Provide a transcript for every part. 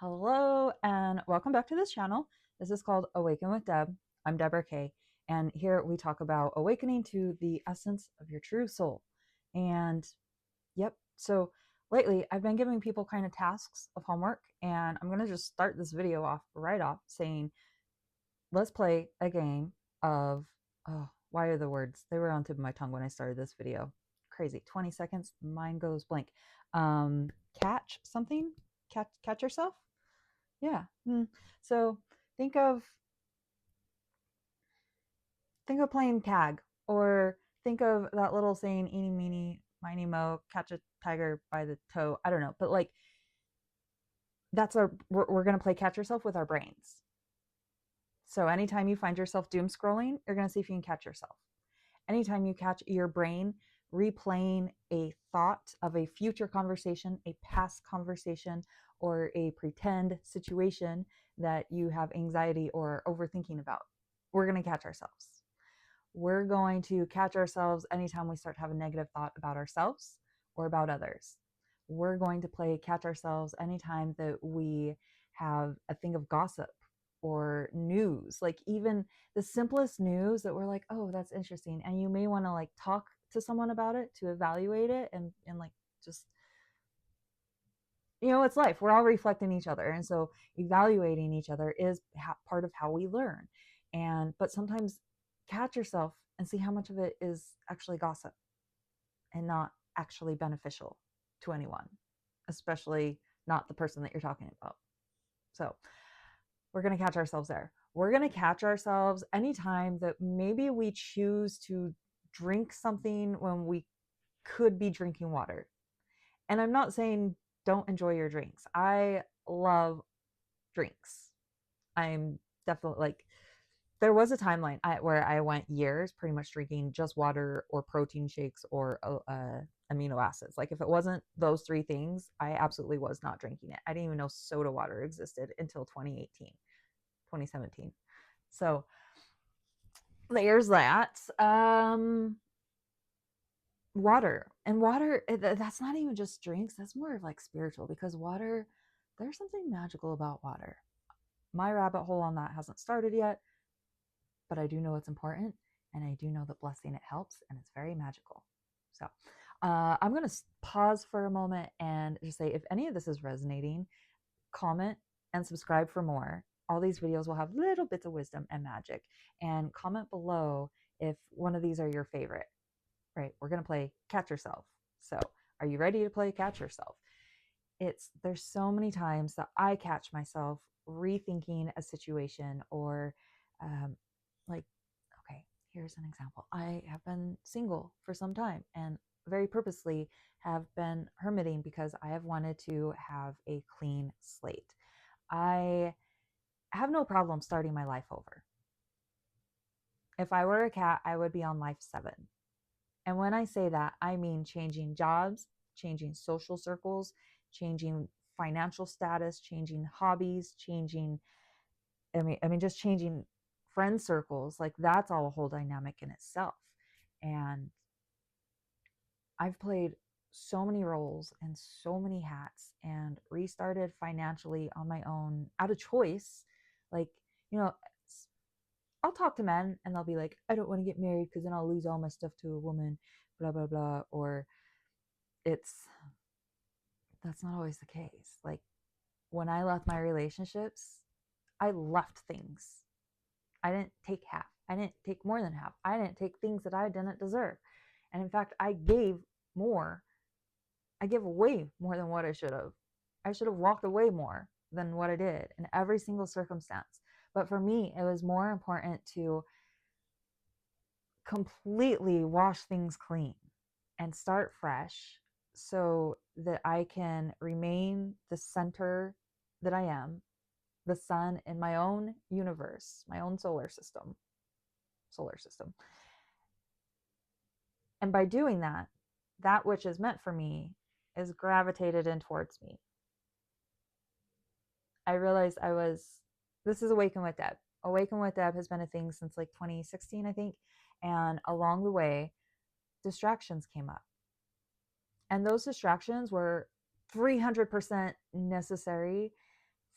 Hello and welcome back to this channel. This is called Awaken with Debb. I'm Deborah Kaye, and here we talk about awakening to the essence of your true soul. And yep, so lately I've been giving people kind of tasks of homework, and I'm going to just start this video off right off saying, let's play a game of, oh, why are the words? They were on the tip of my tongue when I started this video. Crazy. 20 seconds, mind goes blank. Catch something? Catch yourself? Yeah. So think of playing tag, or think of that little saying, eeny, meeny, miny, mo, catch a tiger by the toe. I don't know. But like, we're going to play catch yourself with our brains. So anytime you find yourself doom scrolling, you're going to see if you can catch yourself. Anytime you catch your brain replaying a thought of a future conversation, a past conversation, or a pretend situation that you have anxiety or overthinking about, we're going to catch ourselves. We're going to catch ourselves anytime we start to have a negative thought about ourselves or about others. We're going to play catch ourselves anytime that we have a thing of gossip or news, like even the simplest news that we're like, oh, that's interesting. And you may want to like talk to someone about it to evaluate it and like just, it's life. We're all reflecting each other. And so evaluating each other is part of how we learn. But sometimes catch yourself and see how much of it is actually gossip and not actually beneficial to anyone, especially not the person that you're talking about. So we're going to catch ourselves there. We're going to catch ourselves anytime that maybe we choose to drink something when we could be drinking water. And I'm not saying don't enjoy your drinks. I love drinks. I'm definitely like, there was a timeline where I went years pretty much drinking just water or protein shakes or amino acids. Like if it wasn't those three things, I absolutely was not drinking it. I didn't even know soda water existed until 2018. 2017. So there's that. Water. And water, that's not even just drinks, that's more of like spiritual, because water, there's something magical about water. My rabbit hole on that hasn't started yet, but I do know it's important, and I do know that blessing it helps, and it's very magical. So I'm going to pause for a moment and just say, if any of this is resonating, comment and subscribe for more. All these videos will have little bits of wisdom and magic. And comment below if one of these are your favorite. Right, we're going to play Catch Yourself. So are you ready to play Catch Yourself? There's so many times that I catch myself rethinking a situation, or like, okay, here's an example. I have been single for some time and very purposely have been hermiting because I have wanted to have a clean slate. I have no problem starting my life over. If I were a cat, I would be on life 7. And when I say that, I mean changing jobs, changing social circles, changing financial status, changing hobbies, just changing friend circles. Like that's all a whole dynamic in itself. And I've played so many roles and so many hats and restarted financially on my own out of choice. Like, I'll talk to men and they'll be like, I don't want to get married because then I'll lose all my stuff to a woman, blah, blah, blah. Or that's not always the case. Like when I left my relationships, I left things. I didn't take half. I didn't take more than half. I didn't take things that I didn't deserve. And in fact, I gave more. I gave away more than what I should have. I should have walked away more than what I did in every single circumstance. But for me, it was more important to completely wash things clean and start fresh so that I can remain the center that I am, the sun in my own universe, my own solar system. And by doing that, that which is meant for me is gravitated in towards me. I realized this is Awaken with Debb. Awaken with Debb has been a thing since like 2016, I think. And along the way, distractions came up. And those distractions were 300% necessary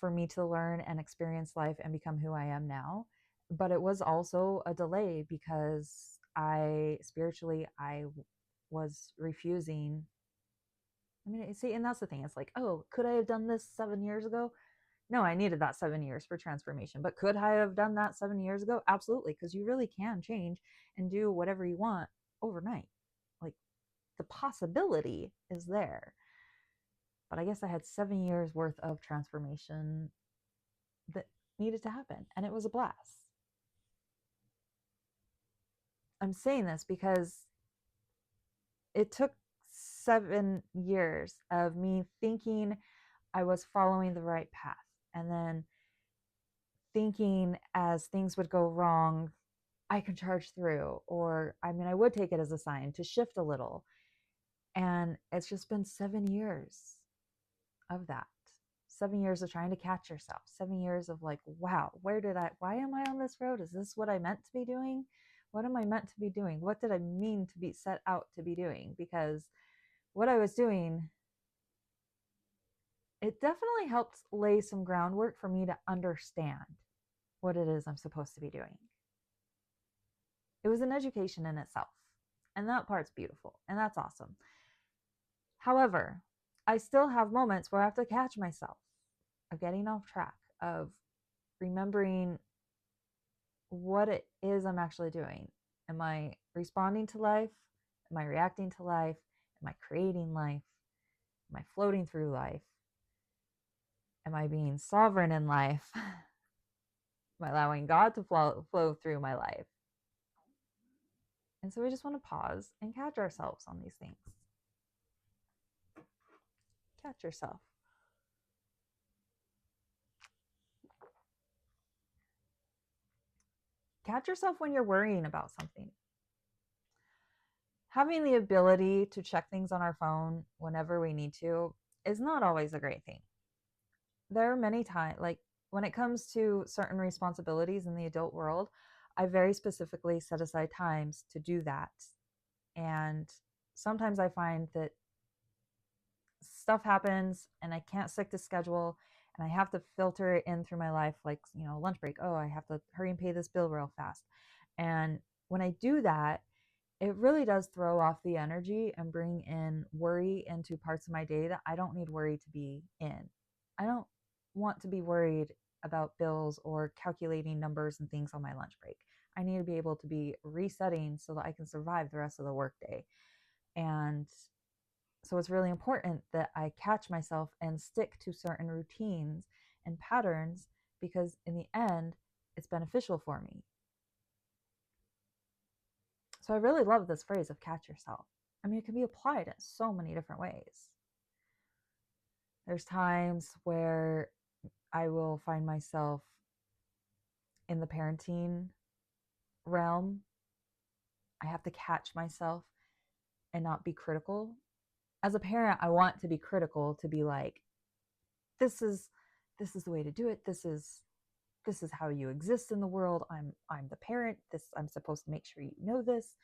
for me to learn and experience life and become who I am now. But it was also a delay because I was refusing. I mean, see, and that's the thing. It's like, oh, could I have done this 7 years ago? No, I needed that 7 years for transformation. But could I have done that 7 years ago? Absolutely, because you really can change and do whatever you want overnight. Like, the possibility is there. But I guess I had 7 years worth of transformation that needed to happen, and it was a blast. I'm saying this because it took 7 years of me thinking I was following the right path, and then thinking as things would go wrong, I can charge through, or I mean, I would take it as a sign to shift a little. And it's just been 7 years of that. 7 years of trying to catch yourself. 7 years of like, wow, why am I on this road? Is this what I meant to be doing? What am I meant to be doing? What did I mean to be set out to be doing? Because what I was doing, it definitely helped lay some groundwork for me to understand what it is I'm supposed to be doing. It was an education in itself. And that part's beautiful. And that's awesome. However, I still have moments where I have to catch myself of getting off track, of remembering what it is I'm actually doing. Am I responding to life? Am I reacting to life? Am I creating life? Am I floating through life? Am I being sovereign in life? Am I allowing God to flow through my life? And so we just want to pause and catch ourselves on these things. Catch yourself. Catch yourself when you're worrying about something. Having the ability to check things on our phone whenever we need to is not always a great thing. There are many times, like when it comes to certain responsibilities in the adult world, I very specifically set aside times to do that. And sometimes I find that stuff happens and I can't stick to schedule and I have to filter it in through my life, like, lunch break. Oh, I have to hurry and pay this bill real fast. And when I do that, it really does throw off the energy and bring in worry into parts of my day that I don't need worry to be in. I don't want to be worried about bills or calculating numbers and things on my lunch break. I need to be able to be resetting so that I can survive the rest of the workday. And so it's really important that I catch myself and stick to certain routines and patterns, because in the end, it's beneficial for me. So I really love this phrase of catch yourself. I mean, it can be applied in so many different ways. There's times where I will find myself in the parenting realm. I have to catch myself and not be critical. As a parent, I want to be critical, to be like, this is the way to do it. This is how you exist in the world. I'm the parent. I'm supposed to make sure you know this.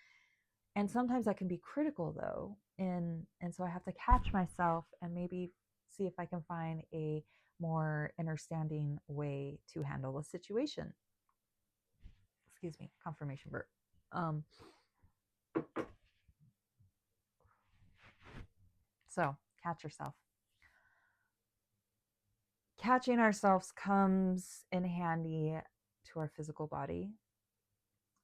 And sometimes I can be critical though, and so I have to catch myself and maybe see if I can find a more understanding way to handle a situation. Excuse me, confirmation burp. So catch yourself. Catching ourselves comes in handy to our physical body.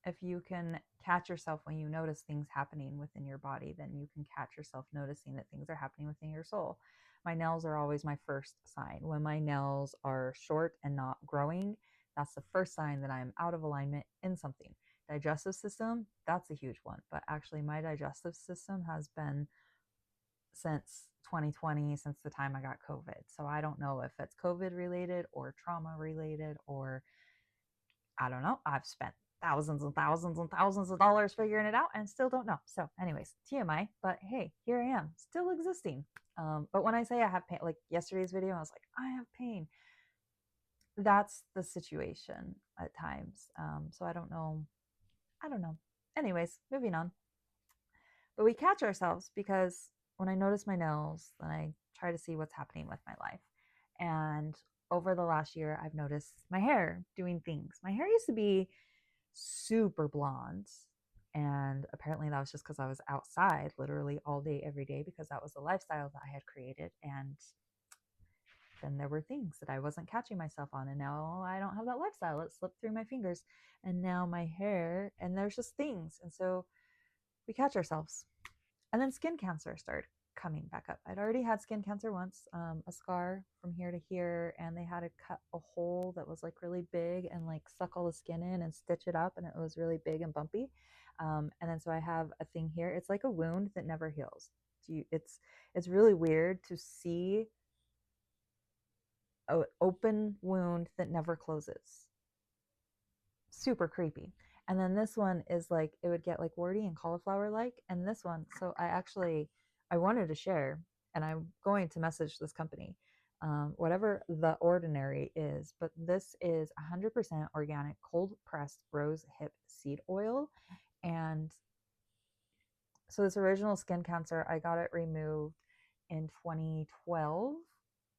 If you can catch yourself when you notice things happening within your body, then you can catch yourself noticing that things are happening within your soul. My nails are always my first sign. When my nails are short and not growing, that's the first sign that I'm out of alignment in something. Digestive system, that's a huge one. But actually, my digestive system has been since 2020, since the time I got COVID. So I don't know if it's COVID related or trauma related, or I don't know. I've spent thousands and thousands and thousands of dollars figuring it out and still don't know. So anyways, TMI, but hey, here I am still existing. But when I say I have pain, like yesterday's video, I was like, I have pain. That's the situation at times. So I don't know. Anyways, moving on. But we catch ourselves because when I notice my nails, then I try to see what's happening with my life. And over the last year, I've noticed my hair doing things. My hair used to be super blonde. And apparently that was just because I was outside literally all day, every day, because that was the lifestyle that I had created. And then there were things that I wasn't catching myself on. And now I don't have that lifestyle. It slipped through my fingers. And now my hair, and there's just things. And so we catch ourselves. And then skin cancer started coming back up. I'd already had skin cancer once, a scar from here to here, and they had to cut a hole that was like really big and like suck all the skin in and stitch it up, and it was really big and bumpy. And then so I have a thing here. It's like a wound that never heals. It's really weird to see an open wound that never closes. Super creepy. And then this one is like, it would get like warty and cauliflower like. And this one, so I wanted to share, and I'm going to message this company, whatever the ordinary is, but this is 100% organic cold pressed rose hip seed oil. And so this original skin cancer, I got it removed in 2012.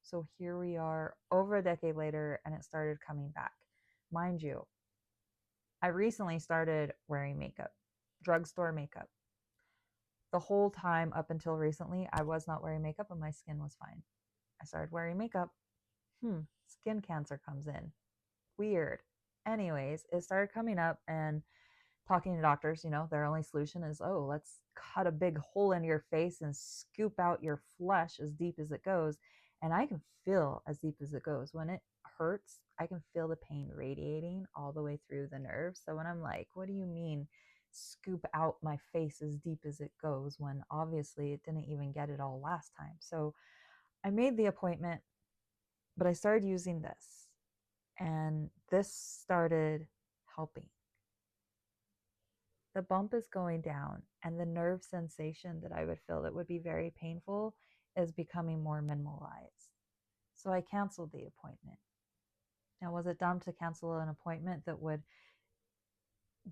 So here we are over a decade later, and it started coming back. Mind you, I recently started wearing makeup, drugstore makeup. The whole time up until recently, I was not wearing makeup and my skin was fine. I started wearing makeup. Skin cancer comes in. Weird. Anyways, it started coming up, and talking to doctors, their only solution is, oh, let's cut a big hole in your face and scoop out your flesh as deep as it goes. And I can feel as deep as it goes. When it hurts, I can feel the pain radiating all the way through the nerves. So when I'm like, what do you mean scoop out my face as deep as it goes, when obviously it didn't even get it all last time? So I made the appointment, but I started using this, and this started helping. The bump is going down, and the nerve sensation that I would feel that would be very painful is becoming more minimalized. So I canceled the appointment. Now, was it dumb to cancel an appointment that would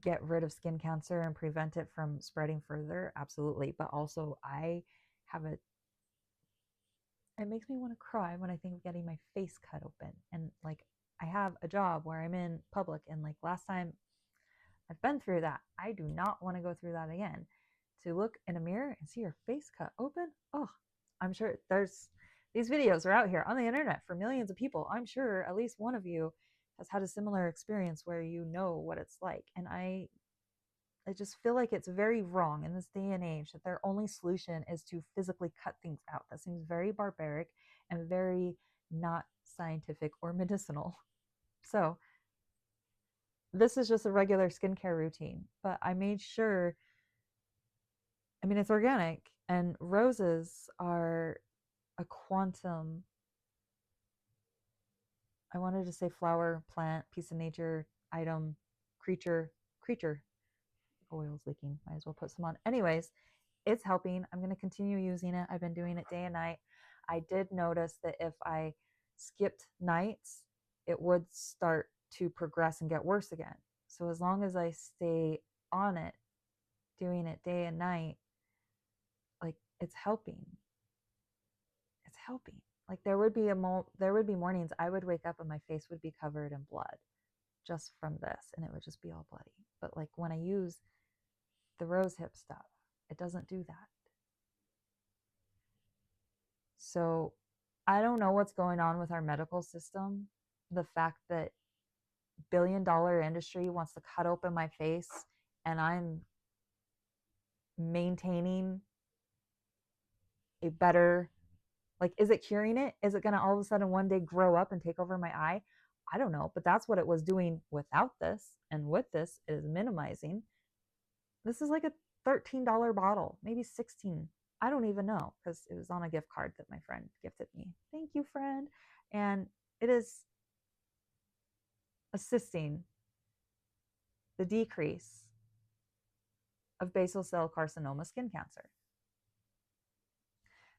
get rid of skin cancer and prevent it from spreading further? Absolutely. But also, it makes me want to cry when I think of getting my face cut open. And like, I have a job where I'm in public, and like last time I've been through that. I do not want to go through that again. To look in a mirror and see your face cut open. Oh, I'm sure these videos are out here on the internet for millions of people. I'm sure at least one of you has had a similar experience where you know what it's like. And I just feel like it's very wrong in this day and age that their only solution is to physically cut things out. That seems very barbaric and very not scientific or medicinal. So this is just a regular skincare routine, but I made sure, it's organic, and roses are a quantum, I wanted to say flower, plant, piece of nature, item, creature, oil's leaking, might as well put some on. Anyways, it's helping. I'm going to continue using it. I've been doing it day and night. I did notice that if I skipped nights, it would start to progress and get worse again. So as long as I stay on it, doing it day and night, like, it's helping. It's helping. Like, there would be mornings I would wake up and my face would be covered in blood just from this, and it would just be all bloody. But like, when I use the rose hip stuff, it doesn't do that. So I don't know what's going on with our medical system. The fact that billion-dollar industry wants to cut open my face, and I'm maintaining a better, like, is it curing it? Is it going to all of a sudden one day grow up and take over my eye? I don't know, but that's what it was doing without this, and with this, it is minimizing. This is like a $13 bottle, maybe 16. I don't even know, because it was on a gift card that my friend gifted me. Thank you, friend. And it is assisting the decrease of basal cell carcinoma skin cancer.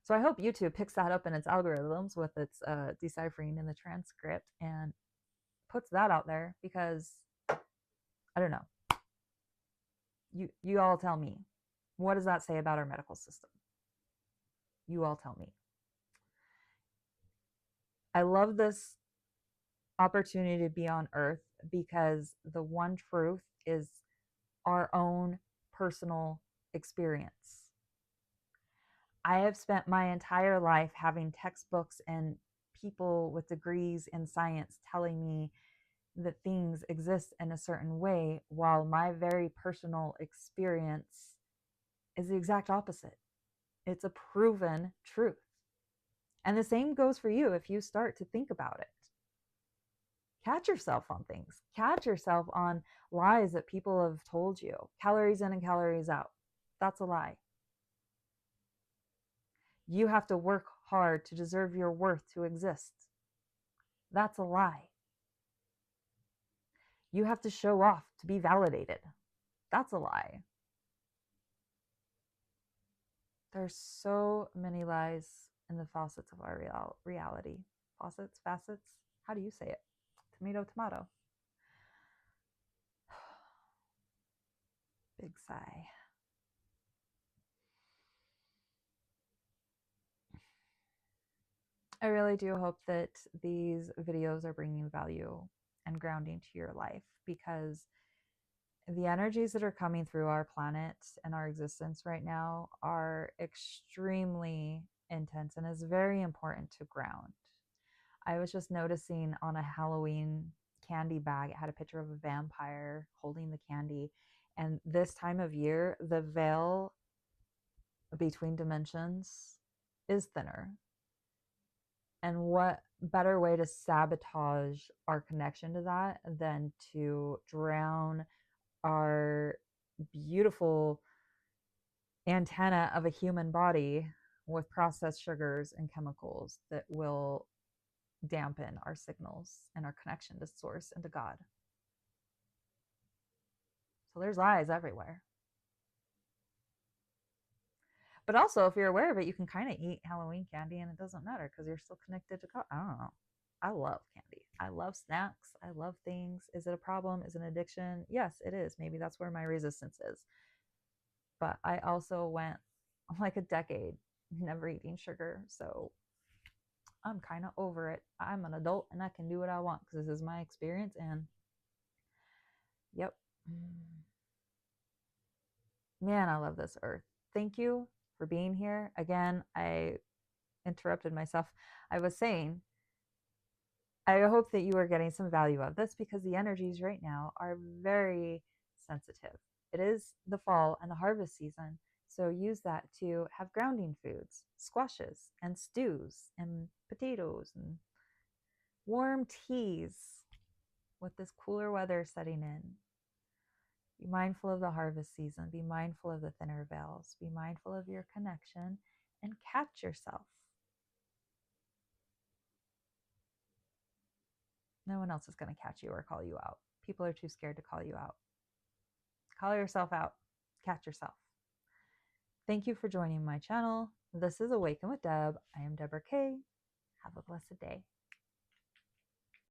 So I hope YouTube picks that up in its algorithms with its deciphering in the transcript and puts that out there, because I don't know. You all tell me. What does that say about our medical system? You all tell me. I love this opportunity to be on earth because the one truth is our own personal experience. I have spent my entire life having textbooks and people with degrees in science telling me that things exist in a certain way, while my very personal experience is the exact opposite. It's a proven truth. And the same goes for you if you start to think about it. Catch yourself on things. Catch yourself on lies that people have told you. Calories in and calories out. That's a lie. You have to work hard to deserve your worth to exist. That's a lie. You have to show off to be validated. That's a lie. There's so many lies in the facets of our reality. Facets? How do you say it? Tomato, tomato. Big sigh. I really do hope that these videos are bringing value and grounding to your life, because the energies that are coming through our planet and our existence right now are extremely intense, and it's very important to ground. I was just noticing on a Halloween candy bag, it had a picture of a vampire holding the candy. And this time of year, the veil between dimensions is thinner. And what better way to sabotage our connection to that than to drown our beautiful antenna of a human body with processed sugars and chemicals that will dampen our signals and our connection to source and to God. So there's lies everywhere. But also, if you're aware of it, you can kind of eat Halloween candy and it doesn't matter because you're still connected to God. I don't know. I love candy. I love snacks. I love things. Is it a problem? Is it an addiction? Yes, it is. Maybe that's where my resistance is. But I also went like a decade never eating sugar. So I'm kind of over it. I'm an adult and I can do what I want because this is my experience. And yep. Man, I love this earth. Thank you for being here. Again, I interrupted myself. I was saying, I hope that you are getting some value of this because the energies right now are very sensitive. It is the fall and the harvest season. So use that to have grounding foods, squashes and stews and potatoes and warm teas with this cooler weather setting in. Be mindful of the harvest season. Be mindful of the thinner veils. Be mindful of your connection and catch yourself. No one else is going to catch you or call you out. People are too scared to call you out. Call yourself out. Catch yourself. Thank you for joining my channel. This is Awaken with Debb. I am Deborah Kaye. Have a blessed day.